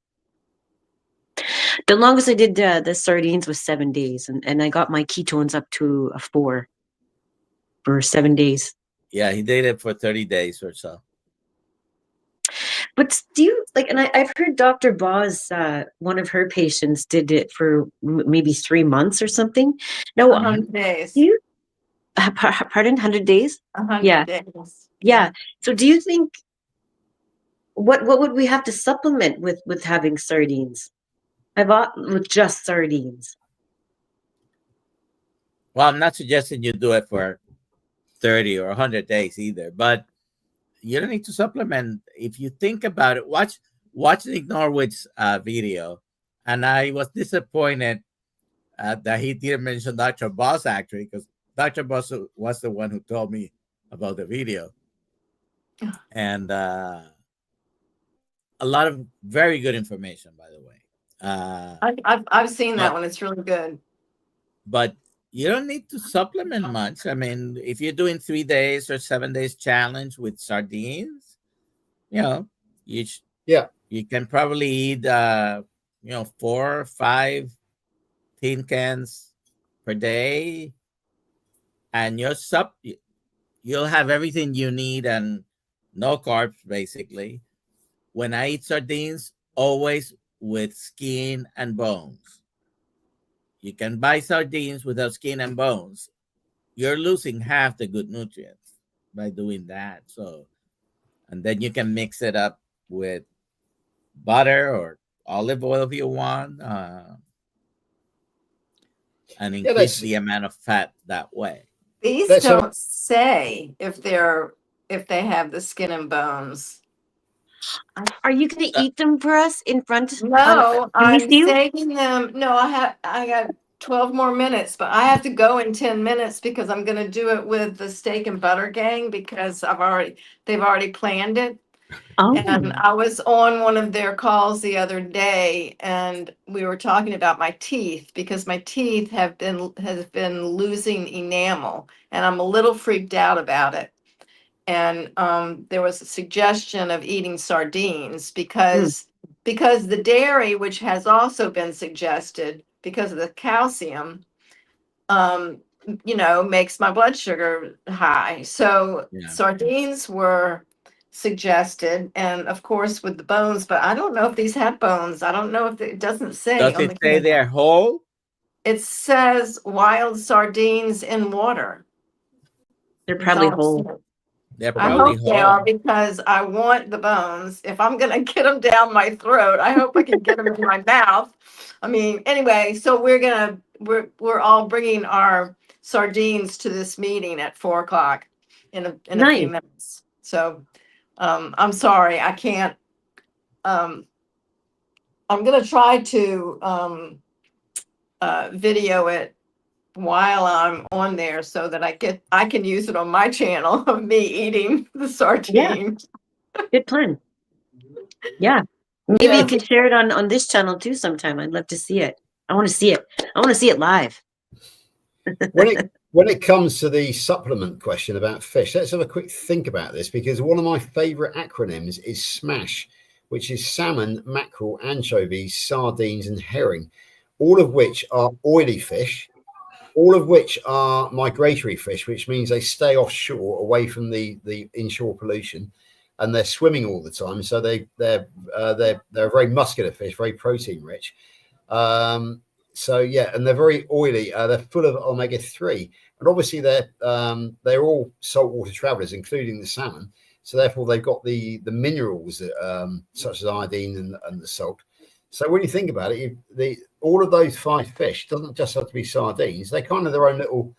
The longest I did the sardines was 7 days, and I got my ketones up to a 4 for 7 days. Yeah, he did it for 30 days or so. But do you like? And I've heard Dr. Boz, one of her patients, did it for maybe 3 months or something. No, 100 days. do you? Pardon, 100 days? 100 Yeah, days. yeah. So do you think what would we have to supplement with having sardines? With just sardines. Well, I'm not suggesting you do it for 30 or 100 days either, but you don't need to supplement. If you think about it, watch Nick Norwich's video, and I was disappointed that he didn't mention Dr. Boss actually, because Dr. Boss was the one who told me about the video, and a lot of very good information, by the way. I've seen that but one. It's really good. but you don't need to supplement much. I mean, if you're doing 3 days or 7 days challenge with sardines, you know, you can probably eat 4 or 5 tin cans per day, and you'll have everything you need and no carbs basically. When I eat sardines, always with skin and bones. You can buy sardines without skin and bones. You're losing half the good nutrients by doing that. So, and then you can mix it up with butter or olive oil if you want, and increase the amount of fat that way. These don't say if they have the skin and bones. Are you going to eat them for us in front? No, I'm saving them. No, I got 12 more minutes, but I have to go in 10 minutes because I'm going to do it with the steak and butter gang because they've already planned it. Oh. And I was on one of their calls the other day and we were talking about my teeth because my teeth has been losing enamel and I'm a little freaked out about it. And there was a suggestion of eating sardines because the dairy, which has also been suggested because of the calcium, makes my blood sugar high. So sardines were suggested, and of course with the bones, but I don't know if these have bones. I don't know if it doesn't say. Does it say they're whole? It says wild sardines in water. They're probably whole. They're I probably hope they are because I want the bones. If I'm gonna get them down my throat, I hope I can get them in my mouth. I mean, anyway, so we're all bringing our sardines to this meeting at 4:00 in a few minutes. So I'm sorry, I can't. I'm gonna try to video it while I'm on there so that I can use it on my channel of me eating the sardine. Yeah. Good plan. Yeah. Maybe you can share it on this channel too sometime. I'd love to see it. I want to see it. I want to see it live. When it comes to the supplement question about fish, let's have a quick think about this because one of my favorite acronyms is SMASH, which is salmon, mackerel, anchovies, sardines, and herring, all of which are oily fish, all of which are migratory fish, which means they stay offshore away from the inshore pollution, and they're swimming all the time. So they're very muscular fish, very protein rich. So yeah, and they're very oily. They're full of omega-3, and obviously they're all saltwater travelers, including the salmon. So therefore, they've got the minerals that, such as iodine and the salt. So when you think about it, all of those 5 fish doesn't just have to be sardines. They're kind of their own little.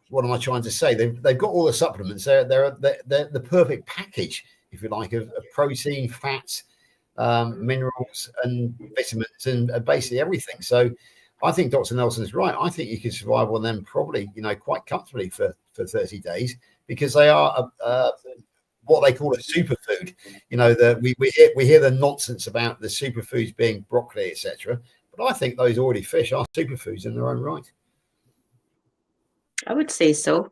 What am I trying to say? They've got all the supplements. They're the perfect package, if you like, of protein, fats, minerals, and vitamins, and basically everything. So I think Dr. Nelson's right. I think you could survive on them probably, quite comfortably for 30 days, because they are what they call a superfood. We hear the nonsense about the superfoods being broccoli, etc. But I think those oily fish are superfoods in their own right. I would say so.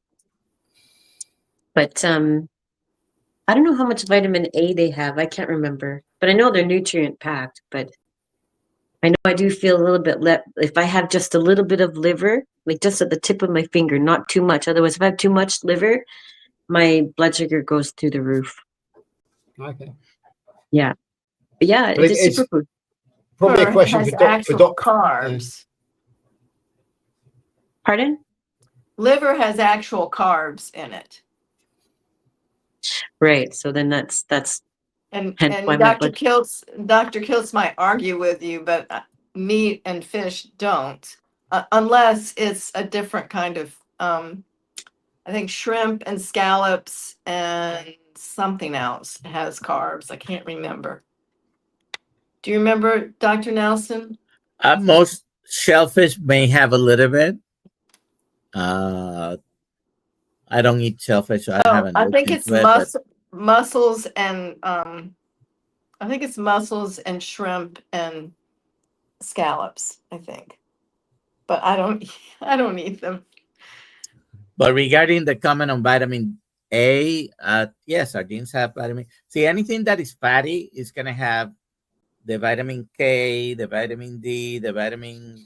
But I don't know how much vitamin A they have. I can't remember. But I know they're nutrient packed. But I know I do feel a little bit if I have just a little bit of liver, like just at the tip of my finger, not too much. Otherwise, if I have too much liver, my blood sugar goes through the roof. Okay. Yeah. But yeah, But it's a superfood. Probably a question has for actual Doc. carbs. Pardon? Liver has actual carbs in it. Right. So then that's And hence why my Dr. Kiltz might argue with you, but meat and fish don't, unless it's a different kind of, I think shrimp and scallops and something else has carbs. I can't remember. Do you remember, Dr. Nelson? Most shellfish may have a little bit. I don't eat shellfish, so I haven't. I think it's but mussels and I think it's mussels and shrimp and scallops, I think. But I don't eat them. But regarding the comment on vitamin A, yes, sardines have vitamin. See, anything that is fatty is going to have the vitamin K, the vitamin D, the vitamin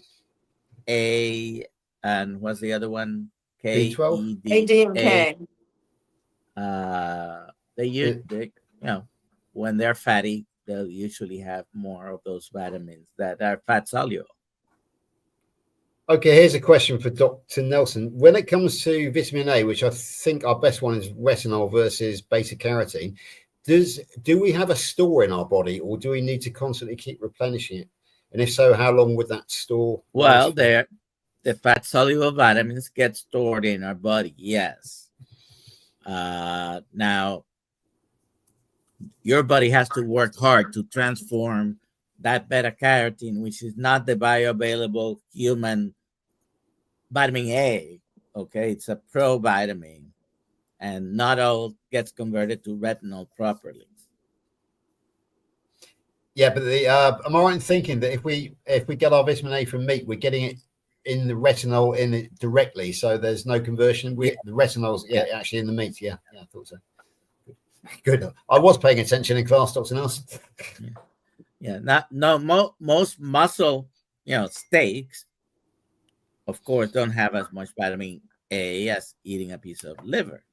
A, and what's the other one? K, B12? E, A, D, D, and A. K. They when they're fatty, they'll usually have more of those vitamins that are fat soluble. Okay, here's a question for Dr. Nelson. When it comes to vitamin A, which I think our best one is retinol versus beta carotene, do we have a store in our body, or do we need to constantly keep replenishing it? And if so, how long would that store? Well, the fat soluble vitamins get stored in our body, yes. Now, your body has to work hard to transform that beta carotene, which is not the bioavailable human vitamin A. Okay, it's a provitamin, and not all gets converted to retinol properly. Yeah, but am I right in thinking that if we get our vitamin A from meat, we're getting it in the retinol in it directly, so there's no conversion? The retinol's actually in the meat. Yeah, I thought so. Good. I was paying attention in class, Dr. Nelson. Most muscle, steaks, of course, don't have as much vitamin A as eating a piece of liver.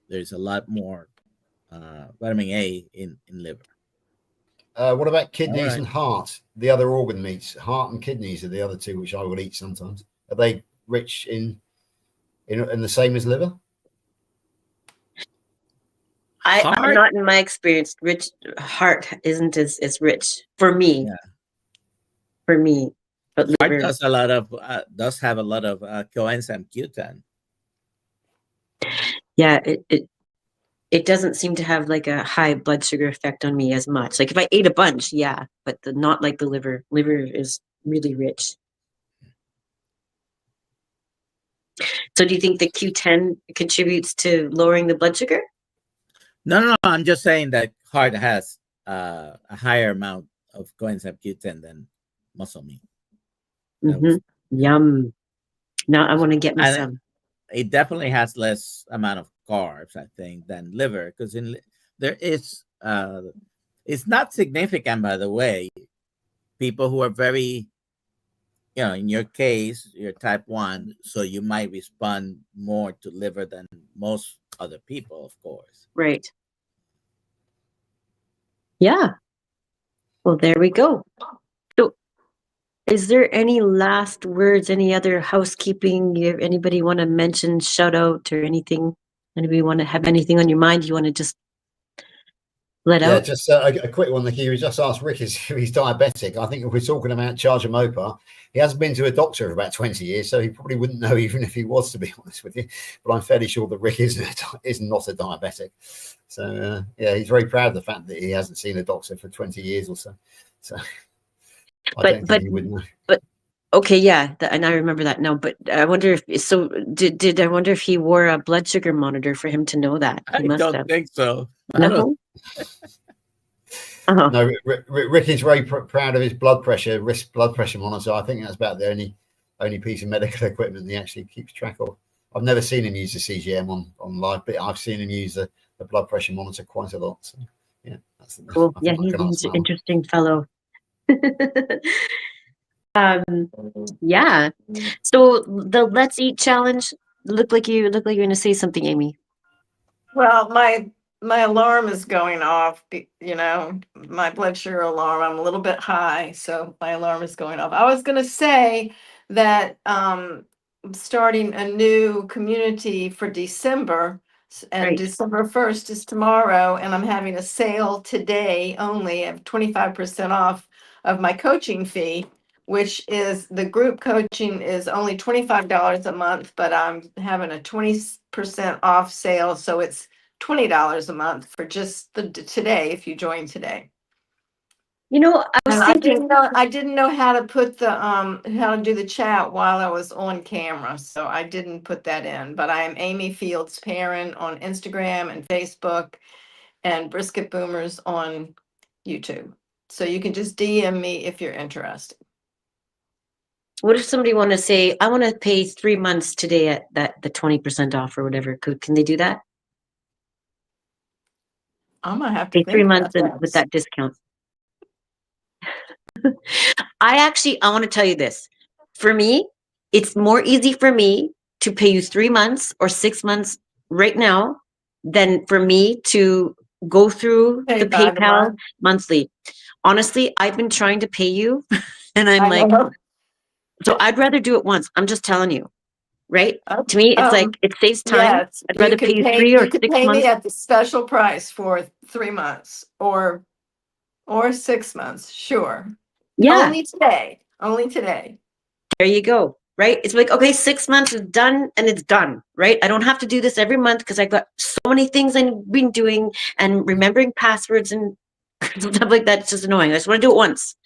There's a lot more vitamin A in liver. What about kidneys and heart? The other organ meats, heart and kidneys are the other two which I will eat sometimes. Are they rich in the same as liver? I'm not, in my experience, rich heart isn't as rich for me. Yeah. For me, but heart liver does have a lot of coenzyme Q10. Yeah, it doesn't seem to have like a high blood sugar effect on me as much. Like if I ate a bunch, yeah, but not like the liver. Liver is really rich. So do you think the Q10 contributes to lowering the blood sugar? No. I'm just saying that heart has a higher amount of coenzyme Q10 than muscle meat. Yum. Now I want to get me some. It definitely has less amount of carbs, I think, than liver, because there is it's not significant, by the way. People who are very, in your case, you're type 1, so you might respond more to liver than most other people, of course. Right. Yeah. Well, there we go. So Is there any last words, any other housekeeping? Anybody want to mention, shout out, or anything? Anybody want to have anything on your mind you want to just let Yeah, out? just a quick one. He was just asked Rick if he's diabetic. I think if we're talking about Charger Mopa, he hasn't been to a doctor for about 20 years, so he probably wouldn't know even if he was, to be honest with you. But I'm fairly sure that Rick is not a diabetic. So, yeah, he's very proud of the fact that he hasn't seen a doctor for 20 years or so. So I don't think he would know. But okay, yeah, and I remember that now. But I wonder if so. Did I wonder if he wore a blood sugar monitor for him to know that? He I must don't have. think so. No. No, Rick is very proud of his blood pressure monitor. I think that's about the only piece of medical equipment he actually keeps track of. I've never seen him use the CGM on live, but I've seen him use the blood pressure monitor quite a lot. So, yeah, that's Cool. Yeah, he's an interesting fellow. Yeah. So the Let's Eat challenge look like you're going to say something, Amy. Well, my alarm is going off, my blood sugar alarm. I'm a little bit high, so my alarm is going off. I was going to say that I'm starting a new community for December, and Right. December 1st is tomorrow, and I'm having a sale today only of 25% off of my coaching fee, which is the group coaching is only $25 a month, but I'm having a 20% off sale, so it's $20 a month for just today if you join today. You know, I was And I thinking. didn't know how to put the how to do the chat while I was on camera, so I didn't put that in. But I am Amy Fields Perrin on Instagram and Facebook, and Brisket Boomers on YouTube. So you can just DM me if you're interested. What if somebody want to say, I want to pay 3 months today at the 20% off or whatever? Can they do that? I'm gonna have to Pay think 3 about months that. with that discount. I want to tell you this. For me, it's more easy for me to pay you 3 months or 6 months right now than for me to go through Pay the by the PayPal month. monthly. Honestly, I've been trying to pay you and I'm I like, know. so I'd rather do it once. I'm just telling you, right? Oh, To me, it's like it saves time. yes, I'd rather pay you 3 or you could 6 pay me months. at the special price for 3 months or 6 months. Sure. Yeah, Only today. Only today. there you go. Right? It's like, okay, 6 months is done and it's done, right? I don't have to do this every month because I've got so many things I've been doing and remembering passwords and stuff like that. It's just annoying. I just want to do it once.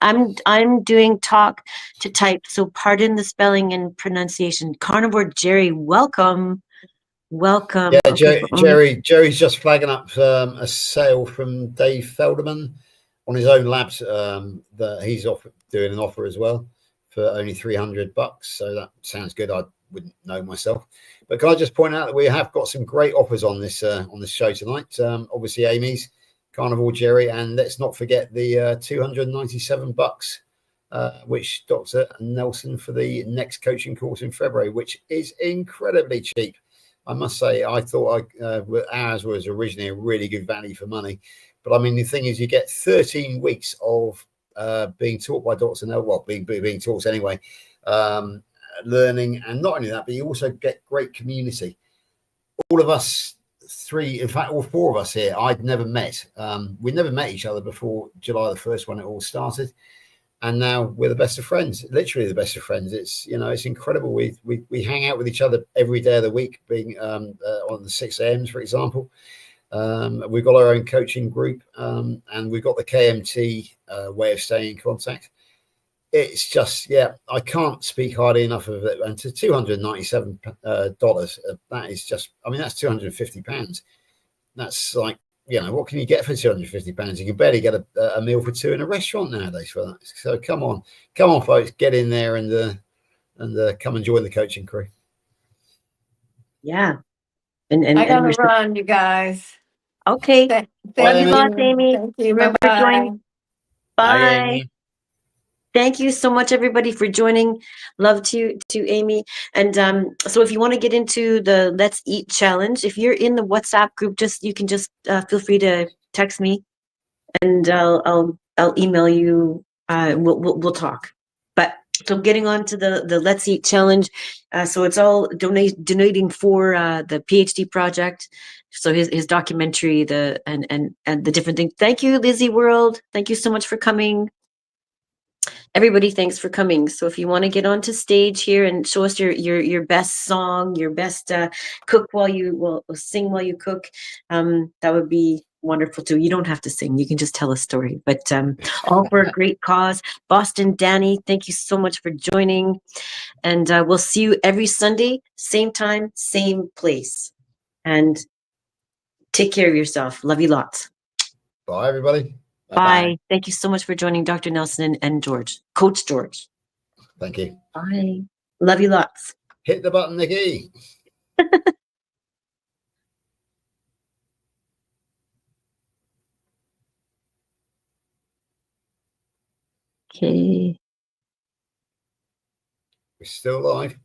I'm doing talk to type, so pardon the spelling and pronunciation. Carnivore Jerry, welcome. Welcome. Yeah, Okay, Jerry's just flagging up a sale from Dave Felderman on his own labs that he's doing an offer as well for only $300. So that sounds good. I wouldn't know myself, but can I just point out that we have got some great offers on this show tonight. Obviously, Amy's, Carnivore Jerry, and let's not forget the $297, which Dr. Nelson for the next coaching course in February, which is incredibly cheap. I must say, I thought ours was originally a really good value for money. But I mean, the thing is, you get 13 weeks of being taught by Dr. Nell, well, being taught anyway, learning. And not only that, but you also get great community. All of us three, in fact, all four of us here, I'd never met. We never met each other before July the 1st when it all started. And now we're the best of friends, literally the best of friends. It's incredible. We hang out with each other every day of the week, being on the 6 a.m.s, for example. We've got our own coaching group, and we've got the KMT way of staying in contact. It's just, I can't speak highly enough of it. And to $297, that is just, I mean, that's £250. That's like, what can you get for £250? You can barely get a meal for two in a restaurant nowadays for that. So come on, folks, get in there and come and join the coaching crew. yeah. And I gotta run, you guys. Okay. Thank Love you you. lots, Amy. Thank you. Remember to join. Bye, Bye. Amy. Thank you so much, everybody, for joining. Love to Amy. And so if you want to get into the Let's Eat challenge, if you're in the WhatsApp group, you can just feel free to text me, and I'll email you. We'll talk. But so getting on to the Let's Eat challenge. So it's all donating for the PhD project. So his documentary, and the different things. Thank you, Lizzie World. Thank you so much for coming. Everybody, thanks for coming. So if you want to get onto stage here and show us your best song, your best cook sing while you cook, that would be wonderful too. You don't have to sing, you can just tell a story, but all for a great cause. Boston Danny, thank you so much for joining, and we'll see you every Sunday, same time, same place, and take care of yourself. Love you lots. Bye, everybody. Bye. Thank you so much for joining Dr. Nelson and George, Coach George. Thank you. Bye. Love you lots. Hit the button, Nikki. Okay. We're still live.